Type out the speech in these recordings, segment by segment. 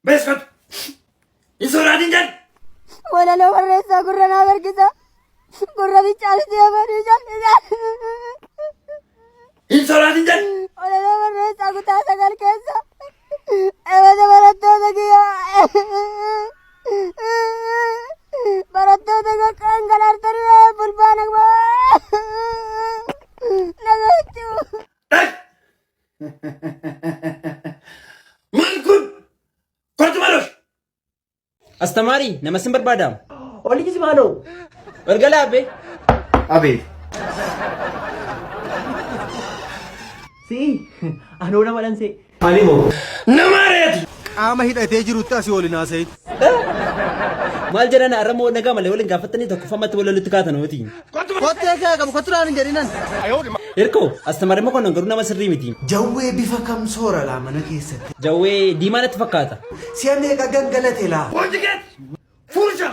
Beskot. Insoraadin jan. Wala lo barreessa gurra naa barkisa. Gurra bichaatti amanii jal'isa. Insoraadin jan. Wala lo barreessa kutaa sagal keessa. Eebata barattoota kiyyaa. Barattoota kan galaartanii fulbaana nagachuu. Maal kun? Kottu malos. Astamaari nama sin barbaadaam. Oli kisi maaloo? Galgala abbe. Abee. Si, anoo nama dhansee. Ani moo? Nama reeti. Qaama hidhatee jirutti asii waliin haasa'e. Maal jedhan arramoo nagaa malee waliin gaafatanii tokko fammatti walitti kaatan hooti. Kottee kee qabu kotturaan hin jedhinan. Hirkoo astamaari ma konon garuu nama sirrii miti. Jawwee bifa kam soora laa mana keessatti. Jawwee diimaa natti fakkaata. Si'a meeqa gangalate laa. Hojjeget. Fursha.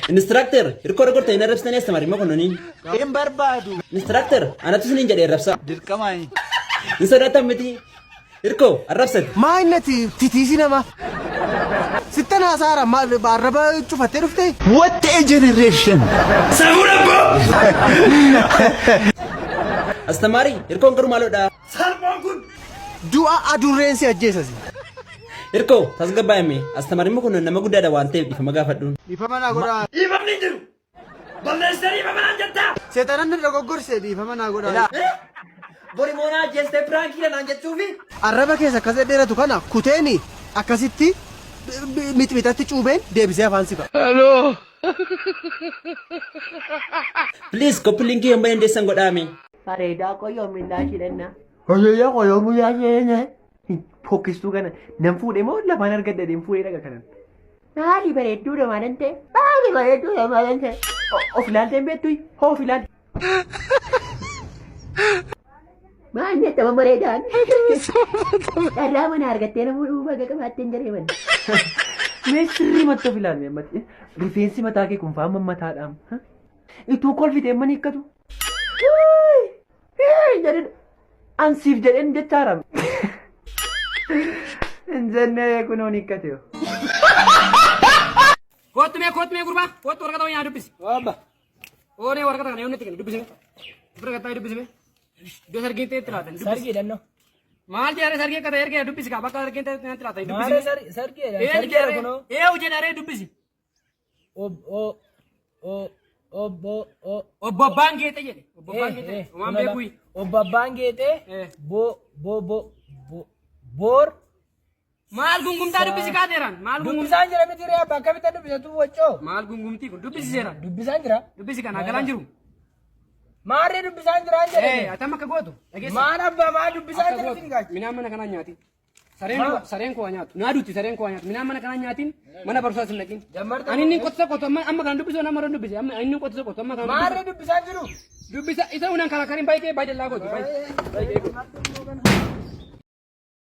Instructor hirkoo ragorta hin arrabsitanii astamaari ma kononiin. Hin barbaadu. Instructor anatu siniin jedhee arrabsa. Dirqamaay. Hin sodaatan miti. Hirkoo arrabsati. Maa innati titiisi nama. Sittan haasaara maal arraba cufattee dhufte. What a generation. Safuudha boo. Astamaari hirkoon garuu maaloodha. Salphaan kun. Du'a adurreensi ajjeesasi. Hirkoo tasgabbaa'ame astamaari ma konon nama guddaadha waan ta'eef dhiifama gaafadhuun. Dhiifama naa godhaa. Dhiifamni hin jiru. Balleessanii dhiifama naan jettaa. Seexanaan na dogoggorse dhiifama naa godhaa. Bori moonaa jeestee piraankiidha naan jechuufi. Arraba keessa akkas dheeratu kana kuteeni akkasitti mixmixatti cuubeen deebisee afaan sifa. Please copy linkii hin bayandeessan godhaame. Bareedaa qoyyoo minnaa shidhanna. Qoyyoo qoyyoo guyyaa shidhanna. Fokkistuu kana nan fuudhee moo lafaan argadda deem fuudhee dhaga kanan. Maali bareedduudha maalan ta'e? Maali bareedduudha maalan ta'e? Of ilaalteen beektu hoo of ilaalte. Maal jettama bareedaan? Dharraa mana argattee nama baga qabaatteen jaree manni. Mee sirrii matta of ilaalle matti. Rifeensi mataa kee kun faama mataadhaam. Ituu kolfitee mani hiikkatu. Jedhin ansiif jedheen jechaaraam. Injennee kunuun hiikkate. Kottumee gurbaa kottu waraqata wayyaa dubbisi. Waabba. Oonee waraqata kana yoonni tikin dubbisime. Waraqata dubbisime. Iddoo sargiin ta'e tilaatan dubbisi. Sargii dannoo. Maal jedhare sargii akka ta'e ergee dubbisi kaa bakka sargiin ta'e tilaatan Maal dubbisi. sargii Sargii kunoo. Jedhare dubbisi. Obbo Abbaan Geexee jedhe. Obbo Abbaan Geexee. Waan beekuyi. Obbo Abbaan Geexee boor. Maal gungumtaa dubbisi kaateeraan. Maal Dubbisaan jira miti re'aa bakka bitta dubbisatu waccoo. Maal gungumtii kun dubbisi seeraan. Dubbisaan jira. Dubbisi kana galaan jiru. Maarree dubbisaan jira jedhame. Atam akka gootu. Maan abbaa maa dubbisaan jira miti gaachi. Minaan mana kanaa nyaati. Sareen koo nyaatu. Naaduutti sareen koo nyaatu. Minaan mana kanaa nyaatiin mana barumsaas hin dhaqin. Ani inni qottisa qottu amma kan dubbisu nama ron dubbise. Amma inni qottisa qottu amma kan dubbisu. Maarree dubbisaan jiru. Dubbisa isa unan kala karin baay'ee baay'ee laa gootu.